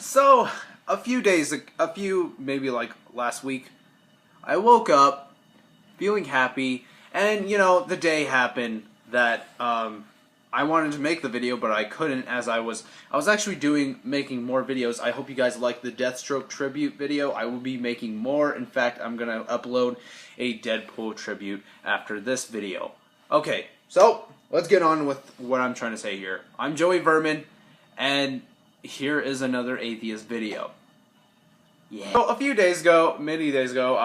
So, maybe like last week, I woke up feeling happy, and the day happened that I wanted to make the video, but I couldn't as I was actually making more videos. I hope you guys like the Deathstroke tribute video. I will be making more. In fact, I'm gonna upload a Deadpool tribute after this video. Okay, so let's get on with what I'm trying to say here. I'm Joeyvermin, and here is another atheist video. Yeah. So many days ago,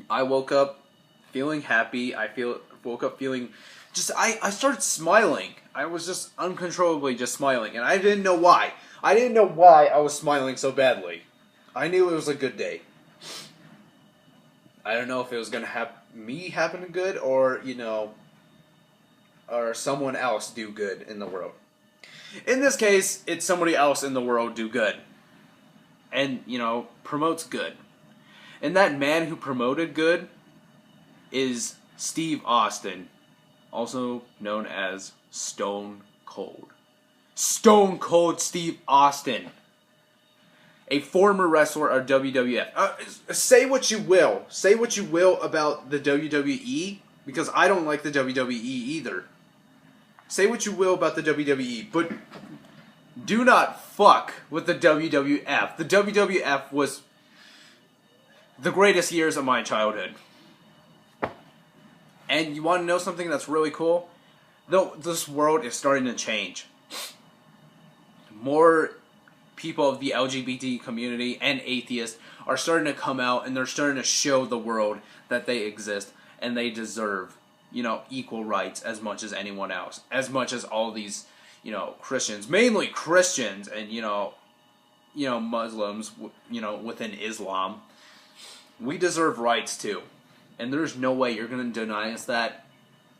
I woke up feeling happy. Woke up feeling I started smiling. I was just uncontrollably just smiling, and I didn't know why. I didn't know why I was smiling so badly. I knew it was a good day. I don't know if it was gonna have me happen good or or someone else do good in the world. In this case, it's somebody else in the world do good. And, promotes good. And that man who promoted good is Steve Austin, also known as Stone Cold. Stone Cold Steve Austin. A former wrestler of WWF. Say what you will. Say what you will about the WWE, because I don't like the WWE either. Say what you will about the WWE, but do not fuck with the WWF. The WWF was the greatest years of my childhood. And you want to know something that's really cool? Though this world is starting to change. More people of the LGBT community and atheists are starting to come out, and they're starting to show the world that they exist and they deserve equal rights as much as anyone else. As much as all these, Christians, mainly Christians and, Muslims, within Islam. We deserve rights too. And there's no way you're going to deny us that.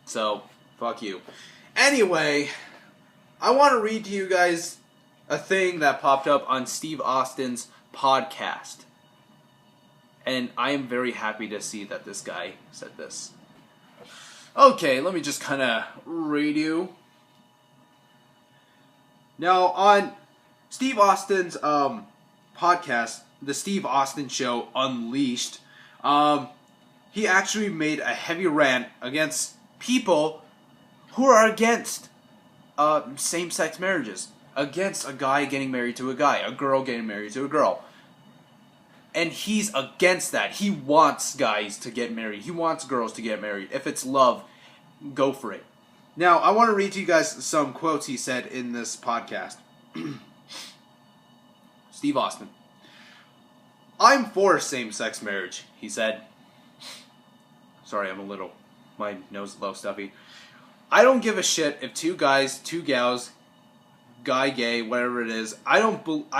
So, fuck you. Anyway, I want to read to you guys a thing that popped up on Steve Austin's podcast. And I am very happy to see that this guy said this. Okay, let me just kind of read you. Now, on Steve Austin's podcast, The Steve Austin Show Unleashed, he actually made a heavy rant against people who are against same-sex marriages. Against a guy getting married to a guy, a girl getting married to a girl. And he's against that. He wants guys to get married. He wants girls to get married. If it's love, go for it. Now, I want to read to you guys some quotes he said in this podcast. Steve Austin. I'm for same-sex marriage, he said. Sorry, my nose is a little stuffy. I don't give a shit if two guys, two gals, guy, gay, whatever it is. I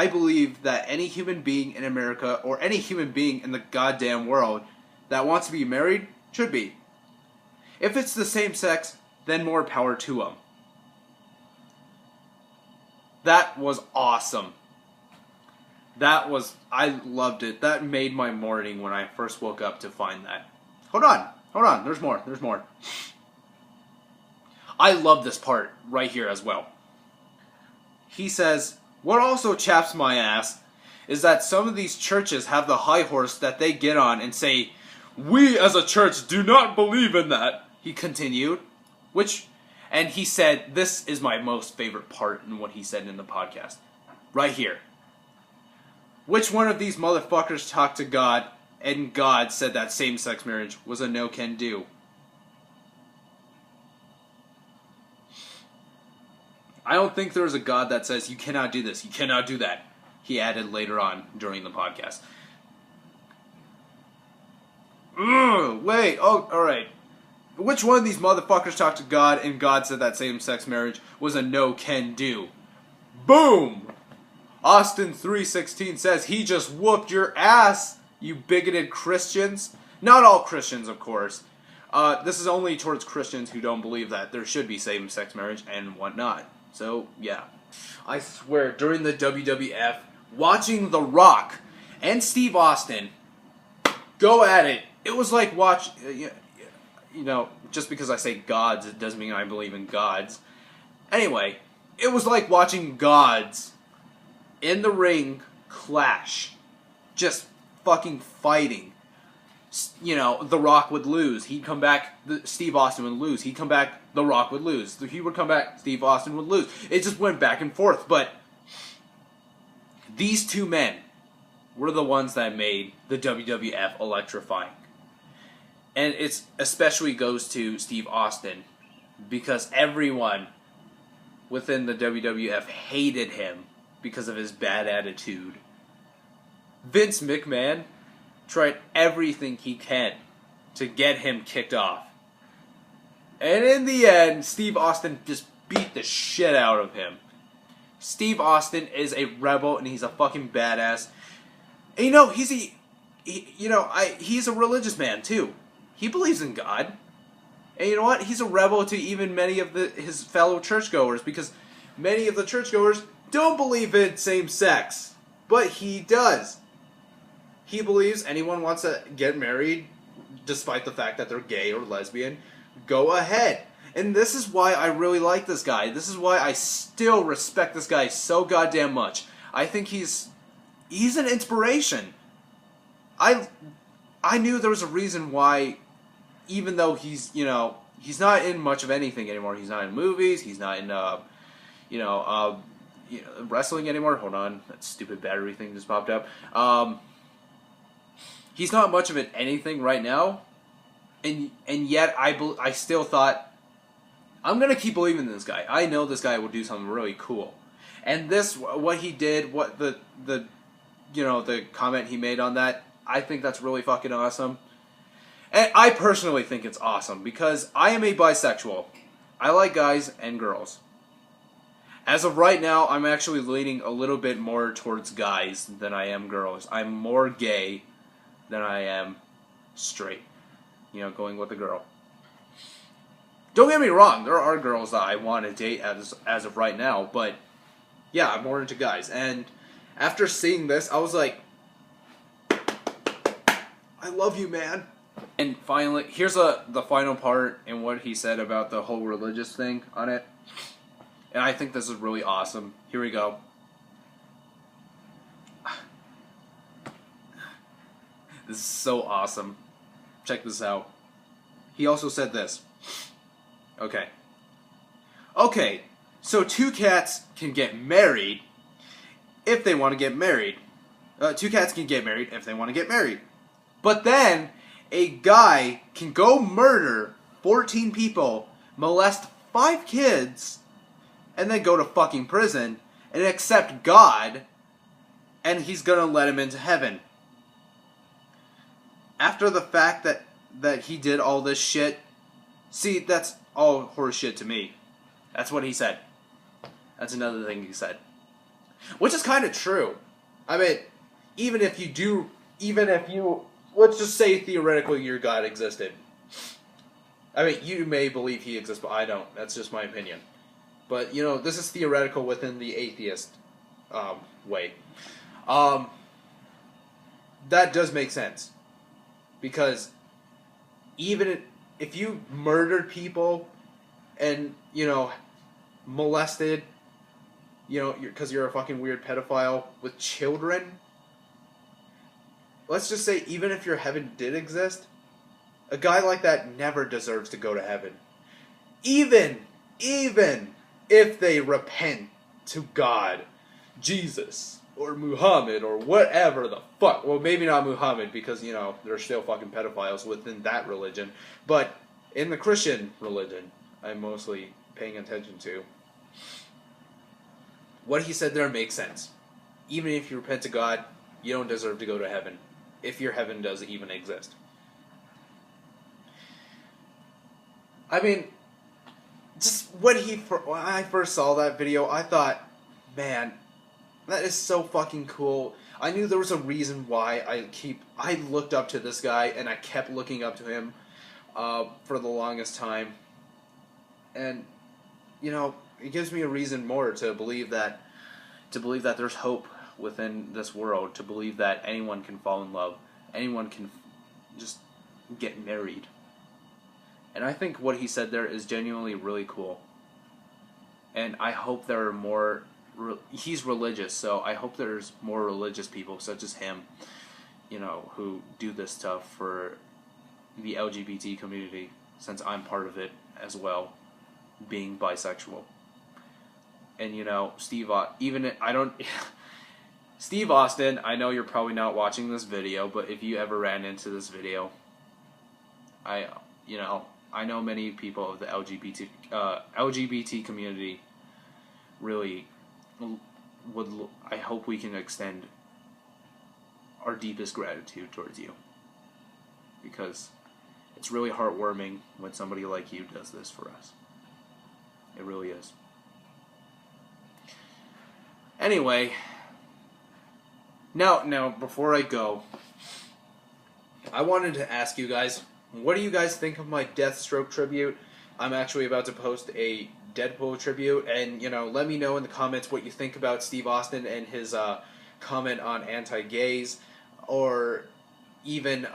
believe that any human being in America or any human being in the goddamn world that wants to be married should be. If it's the same sex, then more power to them. That was awesome. I loved it. That made my morning when I first woke up to find that. Hold on, there's more. I love this part right here as well. He says, what also chaps my ass is that some of these churches have the high horse that they get on and say, we as a church do not believe in that, he continued. And he said, this is my most favorite part in what he said in the podcast. Right here. Which one of these motherfuckers talked to God, and God said that same-sex marriage was a no-can-do? I don't think there's a God that says, you cannot do this, you cannot do that, he added later on during the podcast. Alright. Which one of these motherfuckers talked to God, and God said that same-sex marriage was a no-can-do? Boom! Austin 3:16 says, he just whooped your ass, you bigoted Christians. Not all Christians, of course. This is only towards Christians who don't believe that there should be same-sex marriage and whatnot. So, yeah. I swear, during the WWF, watching The Rock and Steve Austin go at it, it was like just because I say gods, it doesn't mean I believe in gods. Anyway, it was like watching gods in the ring clash, just fucking fighting. You know, The Rock would lose. He'd come back, Steve Austin would lose. He'd come back, The Rock would lose. He would come back, Steve Austin would lose. It just went back and forth. But these two men were the ones that made the WWF electrifying. And it especially goes to Steve Austin, because everyone within the WWF hated him because of his bad attitude. Vince McMahon tried everything he can to get him kicked off. And in the end, Steve Austin just beat the shit out of him. Steve Austin is a rebel and he's a fucking badass. And you know, he's a religious man too. He believes in God. And you know what? He's a rebel to even many of his fellow churchgoers, because many of the churchgoers don't believe in same sex. But he does. He believes anyone wants to get married, despite the fact that they're gay or lesbian, go ahead. And this is why I really like this guy. This is why I still respect this guy so goddamn much. I think he's an inspiration. I knew there was a reason why, even though he's not in much of anything anymore. He's not in movies. He's not in wrestling anymore. Hold on, that stupid battery thing just popped up. He's not much of an anything right now, and yet I still thought, I'm gonna keep believing in this guy. I know this guy will do something really cool, and what he did, what the comment he made on that, I think that's really fucking awesome. And I personally think it's awesome because I am a bisexual. I like guys and girls. As of right now, I'm actually leaning a little bit more towards guys than I am girls. I'm more gay than I am straight. Going with a girl. Don't get me wrong, there are girls that I want to date as of right now, but yeah, I'm more into guys. And after seeing this, I was like, I love you, man. And finally, here's the final part in what he said about the whole religious thing on it. And I think this is really awesome. Here we go. This is so awesome. Check this out. He also said this. Okay, so two cats can get married if they want to get married. Two cats can get married if they want to get married. But then, a guy can go murder 14 people, molest 5 kids, and then go to fucking prison and accept God, and he's gonna let him into heaven. After the fact that he did all this shit, see, that's all horse shit to me. That's what he said. That's another thing he said. Which is kind of true. I mean, even if you, let's just say theoretically your God existed. I mean, you may believe he exists, but I don't. That's just my opinion. But, this is theoretical within the atheist way. That does make sense. Because even if you murdered people and, molested, because you're a fucking weird pedophile with children, let's just say even if your heaven did exist, a guy like that never deserves to go to heaven. Even if they repent to God, Jesus, or Muhammad, or whatever the fuck. Well, maybe not Muhammad, because, there's still fucking pedophiles within that religion. But in the Christian religion, I'm mostly paying attention to, what he said there makes sense. Even if you repent to God, you don't deserve to go to heaven, if your heaven does even exist. I mean, just when I first saw that video, I thought, man, that is so fucking cool. I knew there was a reason why I looked up to this guy, and I kept looking up to him for the longest time. And, it gives me a reason more to believe that there's hope within this world, to believe that anyone can fall in love, anyone can just get married. And I think what he said there is genuinely really cool. And I hope there are more he's religious, so I hope there's more religious people such as him, you know, who do this stuff for the LGBT community, since I'm part of it as well, being bisexual. And you know, Steve Austin, I know you're probably not watching this video, but if you ever ran into this video, I know many people of the LGBT community really I hope we can extend our deepest gratitude towards you, because it's really heartwarming when somebody like you does this for us. It really is. Anyway, now before I go, I wanted to ask you guys, what do you guys think of my Deathstroke tribute? I'm actually about to post a Deadpool tribute, and you know, let me know in the comments what you think about Steve Austin and his comment on anti-gays, or even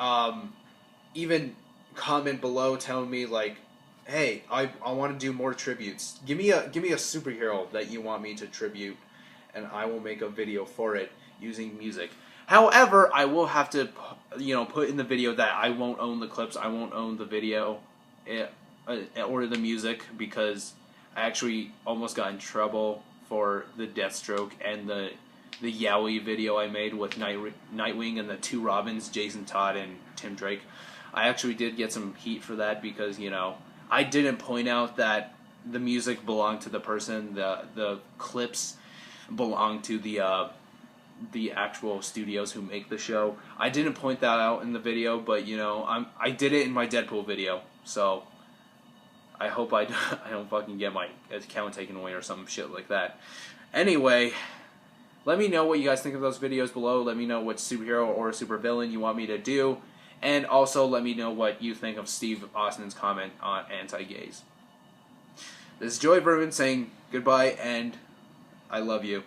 comment below telling me like, hey, I want to do more tributes. Give me a superhero that you want me to tribute, and I will make a video for it using music. However, I will have to, you know, put in the video that I won't own the clips, I won't own the video or the music, because I actually almost got in trouble for the Deathstroke and the Yowie video I made with Nightwing and the two Robins, Jason Todd and Tim Drake. I actually did get some heat for that because, you know, I didn't point out that the music belonged to the person, the clips belong to the actual studios who make the show. I didn't point that out in the video, but you know, I did it in my Deadpool video, so I hope I don't fucking get my account taken away or some shit like that. Anyway, let me know what you guys think of those videos below. Let me know what superhero or supervillain you want me to do, and also let me know what you think of Steve Austin's comment on anti-gays. This is Joeyvermin saying goodbye, and I love you.